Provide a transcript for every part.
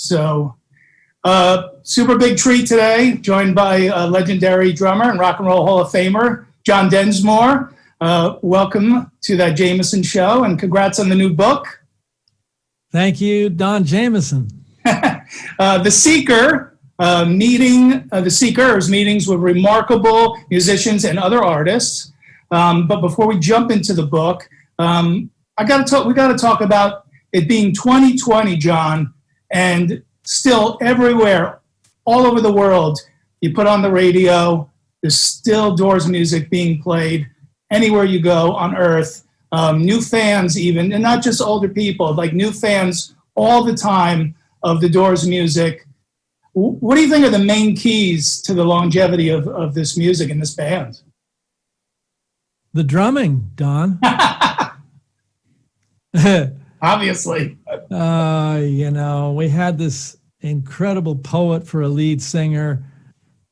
So, super big treat today, joined by legendary drummer and Rock and Roll Hall of Famer, John Densmore. Welcome to that Jamieson show, and congrats on the new book. Thank you, Don Jamieson. The Seeker, the Seekers, meetings with remarkable musicians and other artists. But before we jump into the book, we got to talk about it being 2020, John, and still everywhere, all over the world, you put on the radio, there's still Doors music being played anywhere you go on earth. New fans even, and not just older people, like new fans all the time of the Doors music. What do you think are the main keys to the longevity of this music and this band? The drumming, Don. Obviously. We had this incredible poet for a lead singer.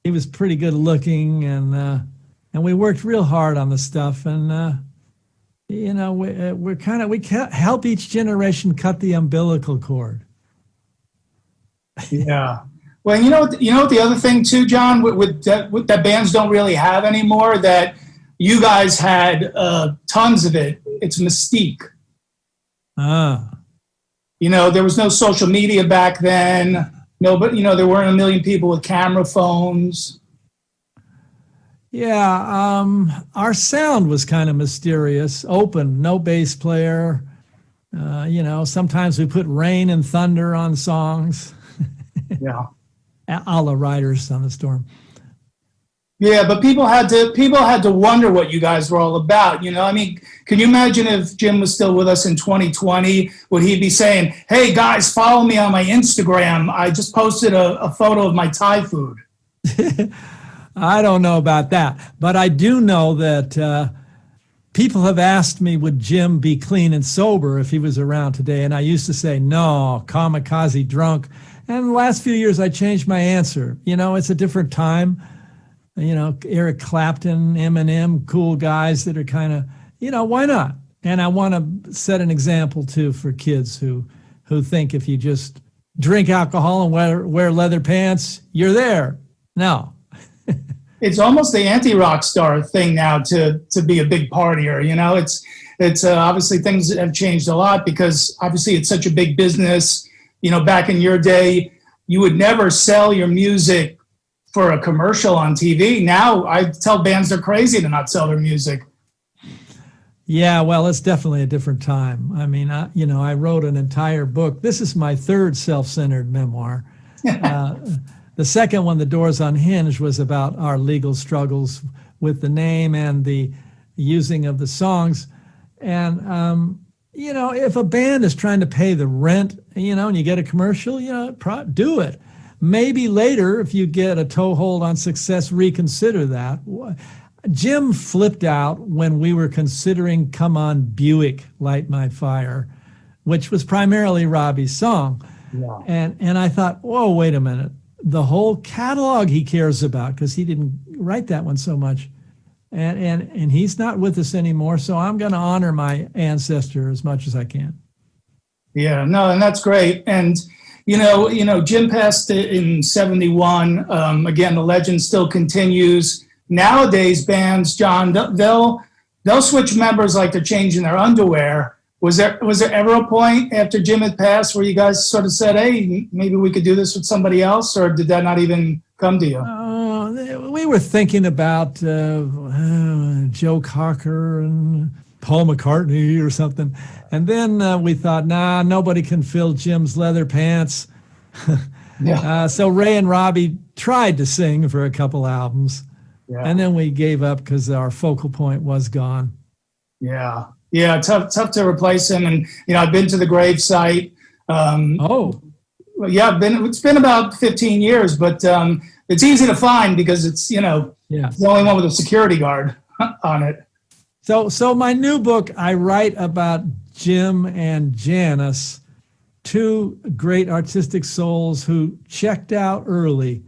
He was pretty good looking, and we worked real hard on the stuff. And we help each generation cut the umbilical cord. Yeah. Well, you know what the other thing too, John, with that bands don't really have anymore, that you guys had tons of it. It's mystique. There was no social media back then. No, but there weren't a million people with camera phones. Yeah, our sound was kind of mysterious, open, no bass player. Sometimes we put rain and thunder on songs. Yeah. A la Riders on the Storm. Yeah, but people had to wonder what you guys were all about. Can you imagine if Jim was still with us in 2020? Would he be saying, "Hey guys, follow me on my Instagram. I just posted a photo of my Thai food"? I don't know about that, but I do know that people have asked me, would Jim be clean and sober if he was around today? And I used to say, no, kamikaze drunk. And in the last few years, I changed my answer. It's a different time. Eric Clapton, Eminem, cool guys that are kind of, why not? And I want to set an example, too, for kids who think if you just drink alcohol and wear leather pants, you're there. No. It's almost the anti-rock star thing now to be a big partier. It's obviously things have changed a lot because obviously it's such a big business. Back in your day, you would never sell your music for a commercial on TV. Now I tell bands they're crazy to not sell their music. Yeah, well, it's definitely a different time. I mean, I wrote an entire book. This is my third self-centered memoir. The second one, The Doors Unhinged, was about our legal struggles with the name and the using of the songs. And, if a band is trying to pay the rent, and you get a commercial, do it. Maybe later, if you get a toehold on success, reconsider that. Jim flipped out when we were considering Come On Buick, Light My Fire, which was primarily Robbie's song. Yeah. And I thought, whoa, wait a minute. The whole catalog he cares about, because he didn't write that one so much. And he's not with us anymore, so I'm going to honor my ancestor as much as I can. Yeah, no, and that's great. And Jim passed in 71. Again, the legend still continues. Nowadays, bands, John, they'll switch members like they're changing their underwear. Was there ever a point after Jim had passed where you guys sort of said, "Hey, maybe we could do this with somebody else," or did that not even come to you? We were thinking about Joe Cocker and Paul McCartney or something. And then we thought, nah, nobody can fill Jim's leather pants. Yeah. So Ray and Robbie tried to sing for a couple albums. Yeah. And then we gave up because our focal point was gone. Yeah. Yeah, tough to replace him. And, I've been to the grave site. Yeah, it's been about 15 years, but it's easy to find because it's, it's the only one with a security guard on it. So my new book, I write about Jim and Janice, two great artistic souls who checked out early,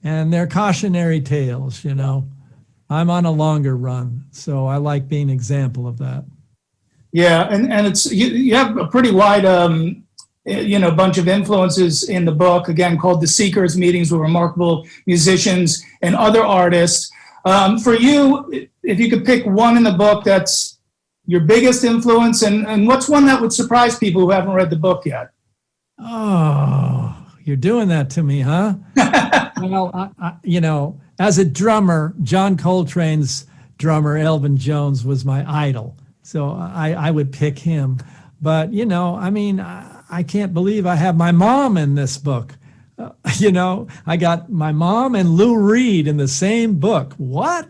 and they're cautionary tales, I'm on a longer run, so I like being an example of that. Yeah, and it's you have a pretty wide a bunch of influences in the book, again, called The Seekers, Meetings with Remarkable Musicians and Other Artists. For you, if you could pick one in the book that's your biggest influence, and what's one that would surprise people who haven't read the book yet? Oh, you're doing that to me, huh? Well, as a drummer, John Coltrane's drummer, Elvin Jones, was my idol. So I would pick him. But, I can't believe I have my mom in this book. I got my mom and Lou Reed in the same book. What?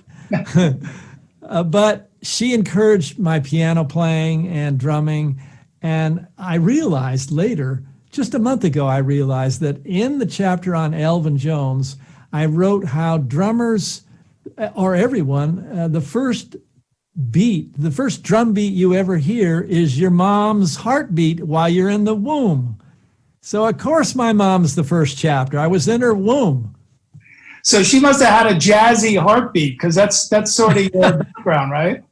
But she encouraged my piano playing and drumming. And I realized later, just a month ago, I realized that in the chapter on Elvin Jones, I wrote how drummers, or everyone, the first drum beat you ever hear is your mom's heartbeat while you're in the womb. So, of course, my mom's the first chapter. I was in her womb. So she must have had a jazzy heartbeat, because that's sort of your background, right?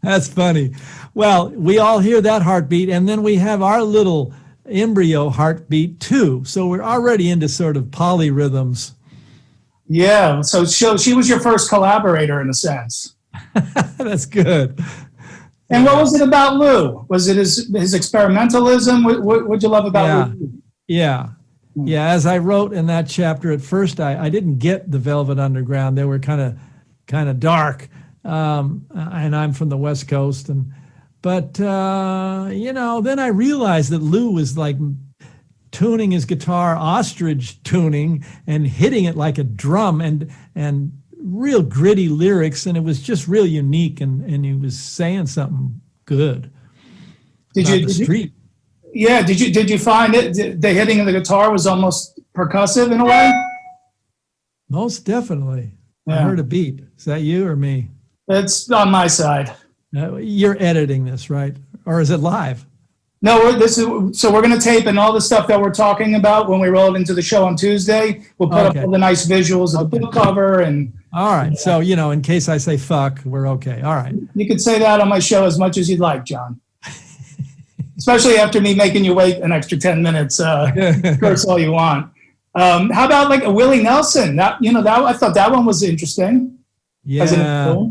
That's funny. Well, we all hear that heartbeat, and then we have our little embryo heartbeat too. So we're already into sort of polyrhythms. Yeah, so she was your first collaborator in a sense. That's good. And what was it about Lou? Was it his experimentalism? What'd you love about Lou? Yeah. As I wrote in that chapter, at first I didn't get the Velvet Underground. They were kind of dark, and I'm from the West Coast, but then I realized that Lou was like tuning his guitar ostrich tuning and hitting it like a drum, and real gritty lyrics, and it was just real unique, and he was saying something good. Did you find it the hitting of the guitar was almost percussive in a way? Most definitely. Yeah. I heard a beat. Is that you or me? It's on my side. You're editing this, right? Or is it live? No, so we're going to tape, and all the stuff that we're talking about when we roll it into the show on Tuesday. We'll put up all the nice visuals of the book cover and. All right. So, in case I say fuck, we're okay. All right. You could say that on my show as much as you'd like, John. Especially after me making you wait an extra 10 minutes. Curse all you want. How about like a Willie Nelson? That I thought that one was interesting. Yeah.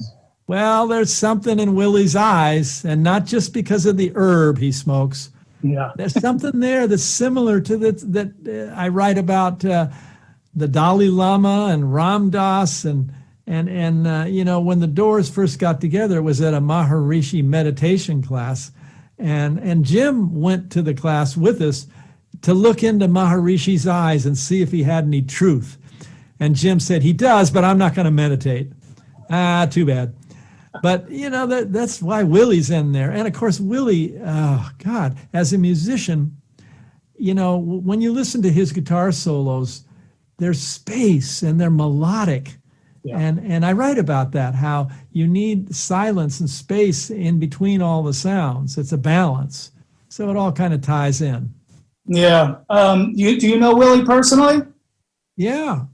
Well, there's something in Willie's eyes, and not just because of the herb he smokes. Yeah. There's something there that's similar to that I write about the Dalai Lama and Ram Dass and when the Doors first got together, it was at a Maharishi meditation class, and Jim went to the class with us to look into Maharishi's eyes and see if he had any truth. And Jim said, he does, but I'm not going to meditate. Too bad. But, that's why Willie's in there. And, of course, Willy, oh, God, as a musician, when you listen to his guitar solos, there's space and they're melodic. Yeah. And I write about that, how you need silence and space in between all the sounds. It's a balance. So it all kind of ties in. Yeah. Do you know Willy personally? Yeah.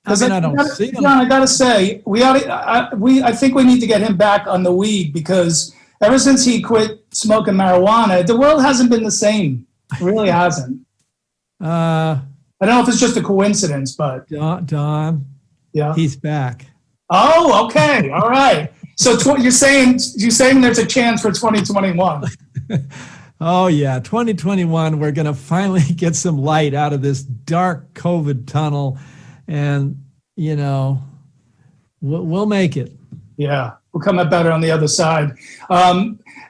I don't see him. John, I gotta say, I think we need to get him back on the weed, because ever since he quit smoking marijuana, the world hasn't been the same. It really hasn't. I don't know if it's just a coincidence, but Don, yeah, he's back. Oh, okay, all right. So you're saying there's a chance for 2021? Oh yeah, 2021. We're gonna finally get some light out of this dark COVID tunnel. And, we'll make it. Yeah, we'll come out better on the other side.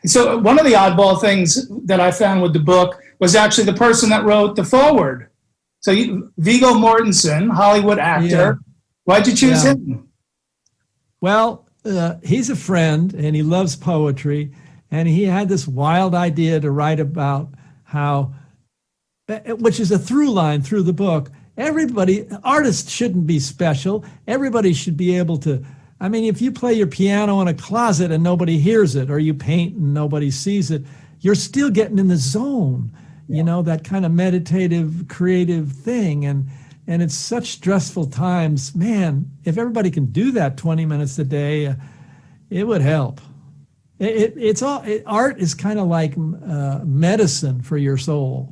So one of the oddball things that I found with the book was actually the person that wrote the foreword. So Viggo Mortensen, Hollywood actor. Yeah. Why'd you choose him? Well, he's a friend, and he loves poetry. And he had this wild idea to write about how, which is a through line through the book, artists shouldn't be special. Everybody should be able to, if you play your piano in a closet and nobody hears it, or you paint and nobody sees it, you're still getting in the zone, that kind of meditative, creative thing. And it's such stressful times. Man, if everybody can do that 20 minutes a day, it would help. Art is kind of like medicine for your soul.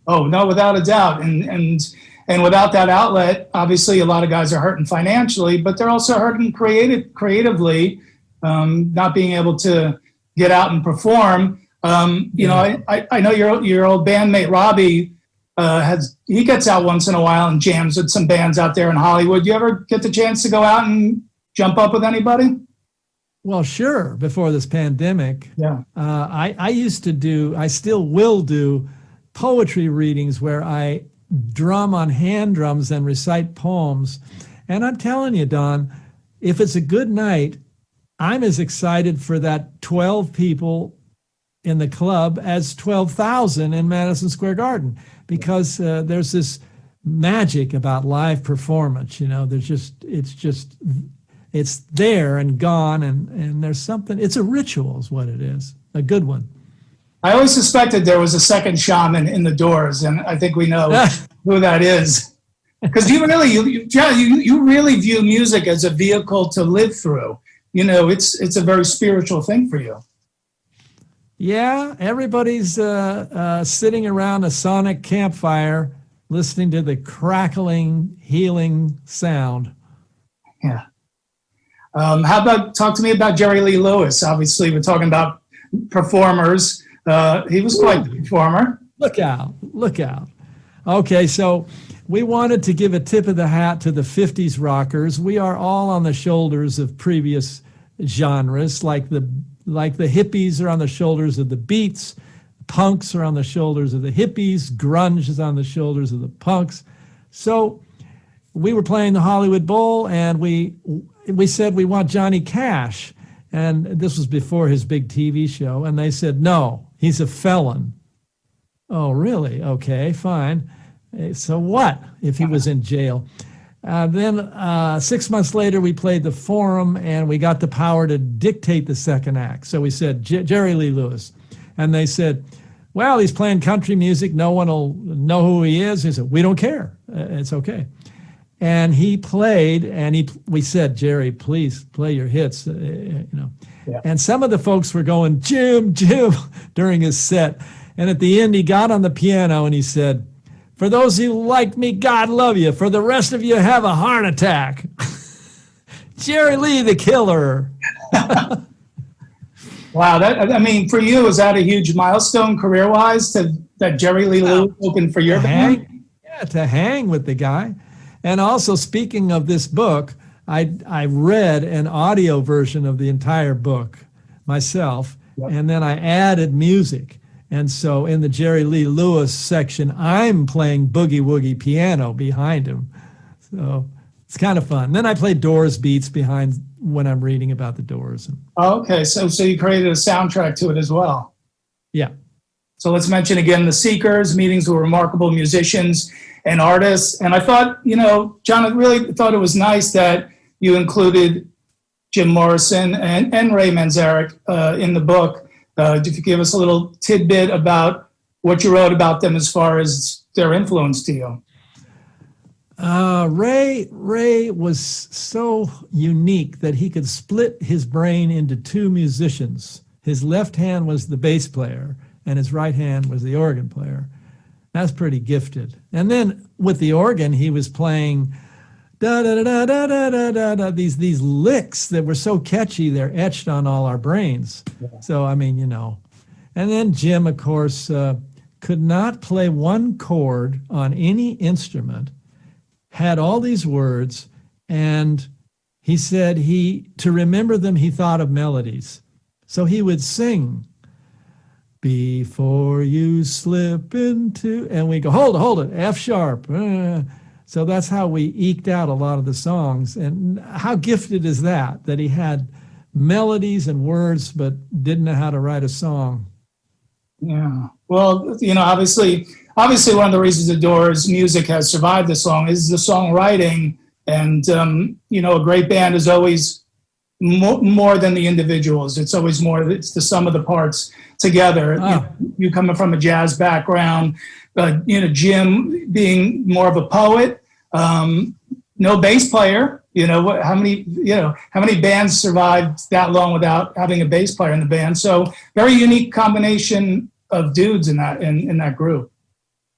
Oh, no, without a doubt. And without that outlet, obviously a lot of guys are hurting financially, but they're also hurting creatively, not being able to get out and perform. You know, I know your old bandmate Robbie he gets out once in a while and jams with some bands out there in Hollywood. You ever get the chance to go out and jump up with anybody? Well, sure. Before this pandemic, Yeah. I used to do, I still will do poetry readings where I drum on hand drums and recite poems. And I'm telling you, Don, if it's a good night, I'm as excited for that 12 people in the club as 12,000 in Madison Square Garden, because there's this magic about live performance. You know, it's there and gone, and there's something, it's a ritual is what it is, a good one. I always suspected there was a second shaman in the Doors, and I think we know who that is. Because you really view music as a vehicle to live through. You know, it's a very spiritual thing for you. Yeah, everybody's sitting around a sonic campfire listening to the crackling, healing sound. Yeah. Talk to me about Jerry Lee Lewis. Obviously, we're talking about performers. He was quite the performer. Look out, look out. Okay, so we wanted to give a tip of the hat to the 50s rockers. We are all on the shoulders of previous genres, like the hippies are on the shoulders of the Beats, punks are on the shoulders of the hippies, grunge is on the shoulders of the punks. So we were playing the Hollywood Bowl, and we said we want Johnny Cash. And this was before his big TV show. And they said, no, he's a felon. Oh, really? Okay, fine. So what if he was in jail? Then 6 months later, we played the Forum, and we got the power to dictate the second act. So we said, Jerry Lee Lewis. And they said, well, he's playing country music. No one will know who he is. He said, we don't care. It's okay. And he played, and we said, Jerry, please play your hits, you know. Yeah. And some of the folks were going, Jim, during his set. And at the end, he got on the piano and he said, for those who like me, God love you. For the rest of you, have a heart attack. Jerry Lee, the killer. Wow, I mean, for you, is that a huge milestone career-wise that Jerry Lee Lewis opened for your band? Yeah, to hang with the guy. And also, speaking of this book, I read an audio version of the entire book myself, yep. And then I added music. And so in the Jerry Lee Lewis section, I'm playing boogie woogie piano behind him. So it's kind of fun. Then I play Doors beats behind when I'm reading about the Doors. Oh, okay, so you created a soundtrack to it as well. Yeah. So let's mention again The Seekers, meetings with remarkable musicians and artists. And I thought, you know, John, I really thought it was nice that you included Jim Morrison and Ray Manzarek in the book. If you give us a little tidbit about what you wrote about them as far as their influence to you. Ray was so unique that he could split his brain into two musicians. His left hand was the bass player, and his right hand was the organ player. That's pretty gifted. And then with the organ, he was playing da da da da da da da da, these licks that were so catchy they're etched on all our brains. Yeah. So I mean, you know. And then Jim, of course, could not play one chord on any instrument, had all these words, and he said to remember them, he thought of melodies. So he would sing, before you slip into, and we go, hold it, F sharp. So that's how we eked out a lot of the songs. And how gifted is that he had melodies and words, but didn't know how to write a song. Yeah. Well, you know, obviously one of the reasons the Doors music has survived this long is the songwriting. And, you know, a great band is always more than the individuals. It's always more, it's the sum of the parts together. Oh. You coming from a jazz background, you know, Jim being more of a poet, no bass player. You know, how many bands survived that long without having a bass player in the band? So very unique combination of dudes in that group.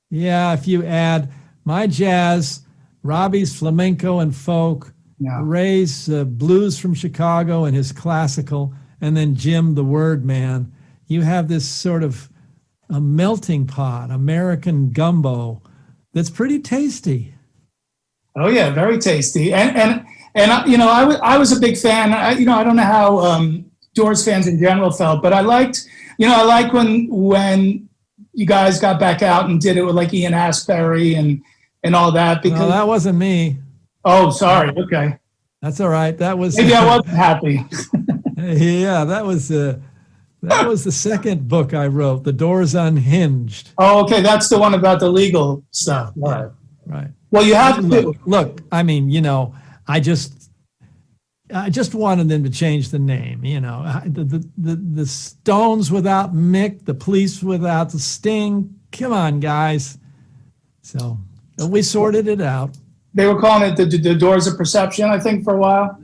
Yeah, if you add my jazz, Robbie's flamenco and folk, Yeah. Ray's blues from Chicago and his classical, and then Jim the Word Man, you have this sort of a melting pot, American gumbo, that's pretty tasty. Oh yeah, very tasty. I was a big fan. I don't know how Doors fans in general felt, but I liked when you guys got back out and did it with like Ian Astbury and all that. Because No, that wasn't me. oh, sorry. Okay, That's all right. That was maybe I wasn't happy. yeah. That was the second book I wrote, The Doors Unhinged. Oh, okay, that's the one about the legal stuff. All right. Right. Well, you have to. Look. I mean, I just wanted them to change the name. The Stones without Mick, the Police without the Sting. Come on, guys. So we sorted it out. They were calling it the Doors of Perception, I think, for a while.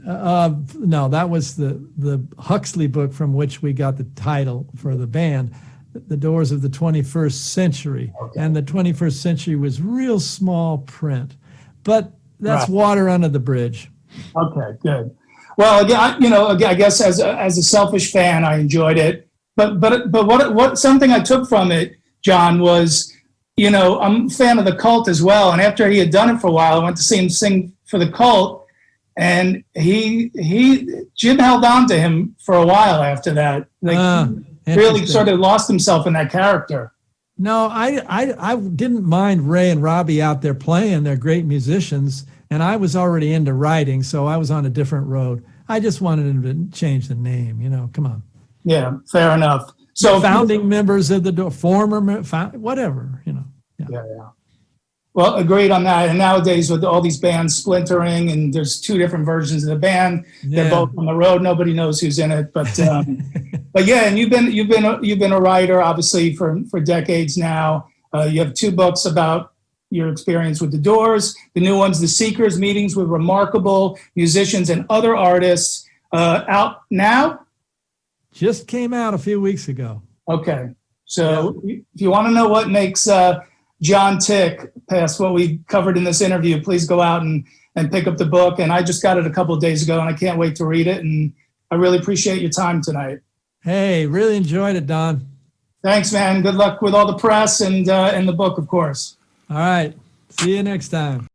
No, that was the Huxley book from which we got the title for the band, The Doors of the 21st Century. Okay. And the 21st century was real small print. But that's Right. water under the bridge. Okay, good. Well, again, I guess as a selfish fan, I enjoyed it. But what something I took from it, John, was I'm a fan of the Cult as well. And after he had done it for a while, I went to see him sing for the Cult, and Jim held on to him for a while after that. Really sort of lost himself in that character. No, I didn't mind Ray and Robbie out there playing. They're great musicians, and I was already into writing, so I was on a different road. I just wanted him to change the name. Come on. Yeah, fair enough. So Founding members of the whatever. Yeah. Well, agreed on that. And nowadays, with all these bands splintering, and there's two different versions of the band, they're both on the road. Nobody knows who's in it, but but yeah. And you've been a writer, obviously, for decades now. You have two books about your experience with the Doors. The new one's The Seekers: Meetings with Remarkable Musicians and Other Artists, out now. Just came out a few weeks ago. Okay, so if you want to know what makes John tick past what we covered in this interview, please go out and pick up the book. And I just got it a couple of days ago, and I can't wait to read it. And I really appreciate your time tonight. Hey, really enjoyed it, Don. Thanks, man. Good luck with all the press and the book, of course. All right. See you next time.